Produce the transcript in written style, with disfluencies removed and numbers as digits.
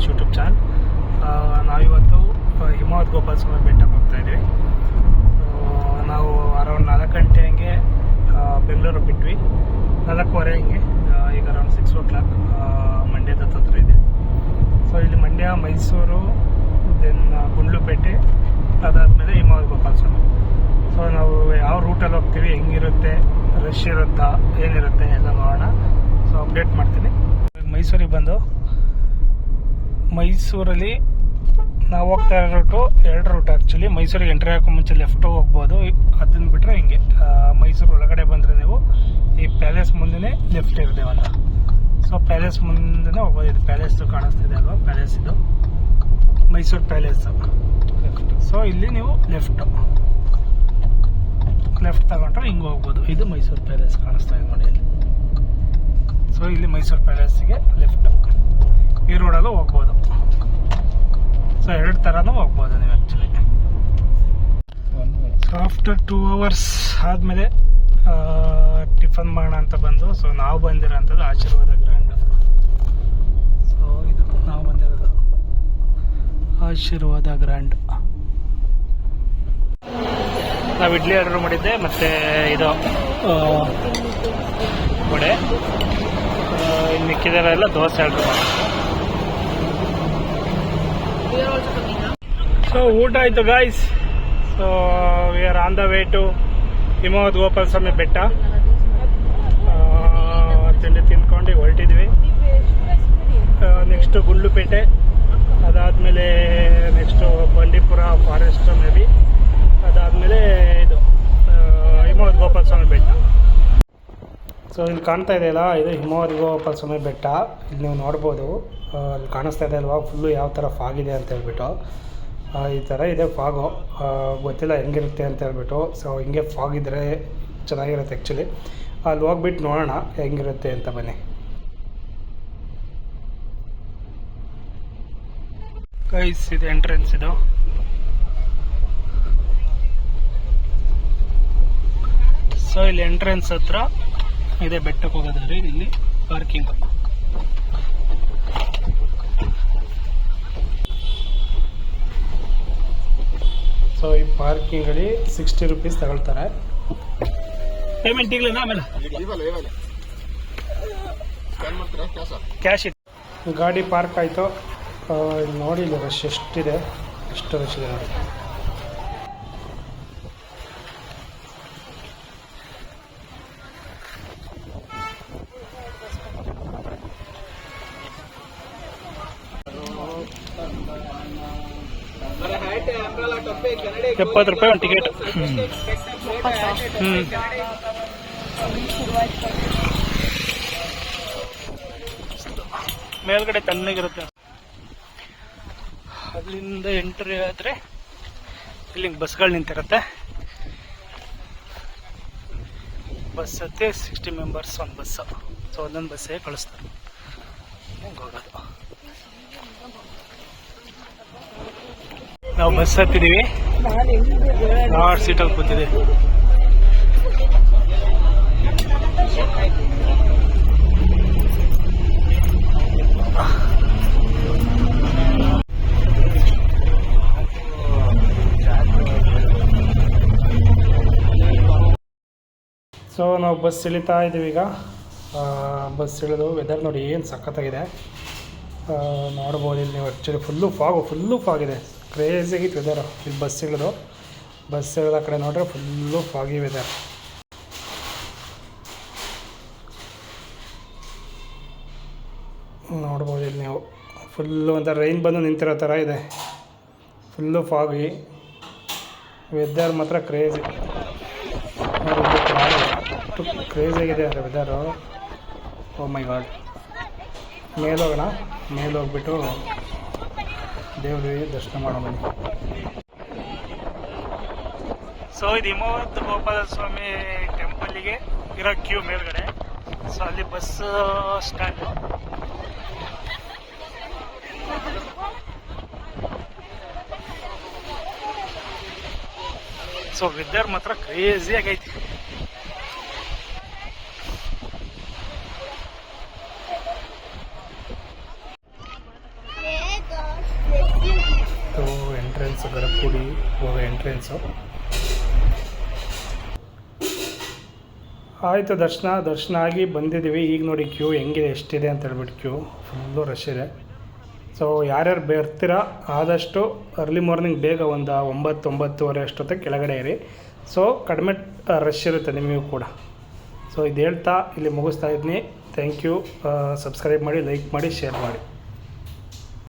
Ganesh YouTube channel. ನಾವಿವತ್ತು ಹಿಮವದ್ ಗೋಪಾಲ ಸ್ವಾಮಿ ಬೆಟ್ಟಕ್ಕೆ ಹೋಗ್ತಾ ಇದ್ವಿ. ನಾವು ಅರೌಂಡ್ 4 ಗಂಟೆ ಹಂಗೆ ಬೆಂಗಳೂರು ಬಿಟ್ವಿ. 4:15 ಹಿಂಗೆ. ಈಗ ಅರೌಂಡ್ 6 o'clock ಮಂಡ್ಯದ ಹತ್ರ ಇದೆ. ಸೊ ಇಲ್ಲಿ ಮಂಡ್ಯ, ಮೈಸೂರು, ದೆನ್ ಗುಂಡ್ಲುಪೇಟೆ, ಅದಾದಮೇಲೆ ಹಿಮವದ್ ಗೋಪಾಲ ಸ್ವಾಮಿ. ಸೊ ನಾವು ಯಾವ ರೂಟಲ್ಲಿ ಹೋಗ್ತೀವಿ, ಹೆಂಗಿರುತ್ತೆ, ರಶ್ ಇರುತ್ತಾ, ಏನಿರುತ್ತೆ ಎಲ್ಲ ನೋಡೋಣ. ಸೊ ಅಪ್ಡೇಟ್ ಮಾಡ್ತೀನಿ. ಮೈಸೂರಿಗೆ ಬಂದು ಮೈಸೂರಲ್ಲಿ ನಾವು ಹೋಗ್ತಾ ಇರೋ ರೂಟು 2 ರೂಟ್ ಆ್ಯಕ್ಚುಲಿ. ಮೈಸೂರಿಗೆ ಎಂಟ್ರಿ ಹಾಕೋ ಮುಂಚೆ ಲೆಫ್ಟು ಹೋಗ್ಬೋದು, ಅದನ್ನು ಬಿಟ್ಟರೆ ಹಿಂಗೆ ಮೈಸೂರು ಒಳಗಡೆ ಬಂದರೆ ನೀವು ಈ ಪ್ಯಾಲೇಸ್ ಮುಂದೆ ಲೆಫ್ಟ್ ಇರ್ದೇವಲ್ಲ, ಸೊ ಪ್ಯಾಲೇಸ್ ಮುಂದೆ ಹೋಗ್ಬೋದು. ಇದು ಪ್ಯಾಲೇಸ್ದು ಕಾಣಿಸ್ತಿದೆ ಅಲ್ವಾ, ಪ್ಯಾಲೇಸ್ ಇದು ಮೈಸೂರು ಪ್ಯಾಲೇಸು ಲೆಫ್ಟ್. ಸೊ ಇಲ್ಲಿ ನೀವು ಲೆಫ್ಟ್ ತಗೊಂಡ್ರೆ ಹಿಂಗೆ ಹೋಗ್ಬೋದು. ಇದು ಮೈಸೂರು ಪ್ಯಾಲೇಸ್ ಕಾಣಿಸ್ತಾ ಇದೆ ನೋಡಿ ಇಲ್ಲಿ. ಸೊ ಇಲ್ಲಿ ಮೈಸೂರು ಪ್ಯಾಲೇಸಿಗೆ ಲೆಫ್ಟ್, ಈ ರೋಡಲ್ಲೂ ಹೋಗ್ಬೋದು. ಸೊ 2 ಥರನೂ ಹೋಗ್ಬೋದು ನೀವು ಆ್ಯಕ್ಚುಲಿ. ಸೊ ಆಫ್ಟರ್ 2 hours ಆದಮೇಲೆ ಟಿಫನ್ ಮಾಡೋಣ ಅಂತ ಬಂದು, ಸೊ ನಾವು ಬಂದಿರೋಂಥದ್ದು ಆಶೀರ್ವಾದ ಗ್ರ್ಯಾಂಡ್. ಸೊ ಇದು ನಾವು ಬಂದಿರೋದು ಆಶೀರ್ವಾದ ಗ್ರ್ಯಾಂಡ್. ನಾವು ಇಡ್ಲಿ ಆರ್ಡರ್ ಮಾಡಿದ್ದೆ, ಮತ್ತು ಇದು ವಡೆ, ಇನ್ನು ಮಿಕ್ಕಿದರೆಲ್ಲ ದೋಸೆ ಆರ್ಡರ್ ಮಾಡಿದ್ದೆ. ಸೊ ಊಟ ಆಯಿತು guys. So we are on the way to Himavad Gopala Swamy Betta. ತಿಂಡಿ ತಿನ್ಕೊಂಡು ಹೊರಟಿದ್ವಿ. ನೆಕ್ಸ್ಟು ಗುಂಡ್ಲುಪೇಟೆ, ಅದಾದಮೇಲೆ next Bandipur forest may be, ಅದಾದಮೇಲೆ ಇದು ಹಿಮವದ್ ಗೋಪಾಲ ಸ್ವಾಮಿ ಬೆಟ್ಟ. ಸೊ ಇಲ್ಲಿ ಕಾಣ್ತಾ ಇದೆಯಲ್ಲ, ಇದು ಹಿಮವದ್ ಗೋಪಾಲ ಸ್ವಾಮಿ ಬೆಟ್ಟ. ಇಲ್ಲಿ ನೀವು ನೋಡ್ಬೋದು, ಅಲ್ಲಿ ಕಾಣಿಸ್ತಾ ಇದೆ ಅಲ್ವಾ, ಫುಲ್ಲು ಯಾವ ಥರ ಫಾಗಿದೆ ಅಂತ ಹೇಳ್ಬಿಟ್ಟು. ಈ ಥರ ಇದೆ ಫಾಗು, ಗೊತ್ತಿಲ್ಲ ಹೆಂಗಿರುತ್ತೆ ಅಂತ ಹೇಳ್ಬಿಟ್ಟು. ಸೊ ಹಿಂಗೆ ಫಾಗ್ ಇದ್ದರೆ ಚೆನ್ನಾಗಿರುತ್ತೆ ಆ್ಯಕ್ಚುಲಿ. ಅಲ್ಲಿ ಹೋಗ್ಬಿಟ್ಟು ನೋಡೋಣ ಹೆಂಗಿರುತ್ತೆ ಅಂತ. ಬನ್ನಿ ಗೈಸ್, ಇದು ಎಂಟ್ರೆನ್ಸ್. ಇದು ಸೊ ಇಲ್ಲಿ ಎಂಟ್ರೆನ್ಸ್ ಹತ್ರ ಇದೆ ಬೆಟ್ಟಕ್ಕೆ ಹೋಗೋದಾದ್ರೆ. ಇಲ್ಲಿ ಪಾರ್ಕಿಂಗ್. ಸೊ ಈ ಪಾರ್ಕಿಂಗಲ್ಲಿ 60 rupees ತಗೊಳ್ತಾರೆ. ಪೇಮೆಂಟ್ ಈಗಲೇ ಆಮೇಲೆ ಕ್ಯಾಶ್ ಇದೆ. ಗಾಡಿ ಪಾರ್ಕ್ ಆಯಿತು. ನೋಡಿ ಇಲ್ಲಿ ರಶ್ ಎಷ್ಟಿದೆ, ಎಷ್ಟು ರಶ್ ಇದೆ ನೋಡಿ. ₹70 ಒಂದು ಟಿಕೆಟ್. ಮೇಲ್ಗಡೆ ತಣ್ಣಗಿರುತ್ತೆ. ಅಲ್ಲಿಂದ ಎಂಟ್ರಿ ಆದರೆ ಇಲ್ಲಿ ಬಸ್ಗಳು ನಿಂತಿರುತ್ತೆ. ಬಸ್ ಹತ್ತಿ 60 ಮೆಂಬರ್ಸ್ ಒಂದು ಬಸ್ಸು. ಸೊ ಒಂದೊಂದು ಬಸ್ಸೇ ಕಳಿಸ್ತಾರೆ. ಹೆಂಗೆ ಹೋಗೋದು? ನಾವು ಬಸ್ ಹತ್ತಿದ್ದೀವಿ. 6 ಸೀಟಲ್ಲಿ ಕೂತಿದ್ದೀವಿ. ಸೊ ನಾವು ಬಸ್ ಇಳಿತಾ ಇದ್ದೀವಿ ಈಗ. ಬಸ್ ಇಳಿದು ವೆದರ್ ನೋಡಿ ಏನು ಸಖತ್ತಾಗಿದೆ. ನೋಡ್ಬೋದು ಇಲ್ಲಿ ನೀವು ಆ್ಯಕ್ಚುಲಿ ಫುಲ್ಲು ಫಾಗಿದೆ. ಕ್ರೇಜಿಯಾಗಿತ್ತು ವೆದರ್. ಇಲ್ಲಿ ಬಸ್ ಇಳಿದ ಕಡೆ ನೋಡ್ರೆ ಫುಲ್ಲು ಫಾಗಿ ವೆದರ್. ನೋಡ್ಬೋದು ಇಲ್ಲಿ ನೀವು ಫುಲ್ಲು ಒಂಥರ ರೈನ್ ಬಂದು ನಿಂತಿರೋ ಥರ ಇದೆ. ಫುಲ್ಲು ಫಾಗಿ ವೆದರ್ ಮಾತ್ರ ಕ್ರೇಜಿ. ಕ್ರೇಜಿಯಾಗಿದೆ ಅಂದರೆ ವೆದರು. ಓ ಮೈ ಗಾಡ್. ಮೇಲೋಗೋಣ. ಹೋಗ್ಬಿಟ್ಟು ದೇವರಿಗೆ ದರ್ಶನ ಮಾಡೋಣ. ಸೊ ಇದು ಹಿಮವದ್ ಗೋಪಾಲ ಸ್ವಾಮಿ ಟೆಂಪಲ್ಲಿಗೆ ಇರೋ ಕ್ಯೂ ಮೇಲ್ಗಡೆ. ಸೊ ಅಲ್ಲಿ ಬಸ್ ಸ್ಟ್ಯಾಂಡು. ಸೊ ವೆದರ್ ಮಾತ್ರ ಕ್ರೇಜಿ ಆಗೈತಿ. ಗರ್ಭಗುಡಿ ಹೋಗೋ ಎಂಟ್ರೆನ್ಸು. ಆಯಿತು, ದರ್ಶನ ಆಗಿ ಬಂದಿದ್ದೀವಿ. ಈಗ ನೋಡಿ ಕ್ಯೂ ಹೆಂಗಿದೆ, ಎಷ್ಟಿದೆ ಅಂತ ಹೇಳ್ಬಿಟ್ಟು ಕ್ಯೂ ಫುಲ್ಲು ರಶ್ ಇದೆ. ಸೊ ಯಾರ್ಯಾರು ಬರ್ತೀರಾ ಆದಷ್ಟು ಅರ್ಲಿ ಮಾರ್ನಿಂಗ್ ಬೇಗ ಒಂದು 9-9:30 ಅಷ್ಟೊತ್ತಿಗೆ ಕೆಳಗಡೆ ಇರಿ. ಸೊ ಕಡಿಮೆ ರಶ್ ಇರುತ್ತೆ ನಿಮಗೂ ಕೂಡ. ಸೊ ಇದು ಹೇಳ್ತಾ ಇಲ್ಲಿ ಮುಗಿಸ್ತಾ ಇದ್ದೀನಿ. Thank you. ಸಬ್ಸ್ಕ್ರೈಬ್ ಮಾಡಿ, ಲೈಕ್ ಮಾಡಿ, ಶೇರ್ ಮಾಡಿ.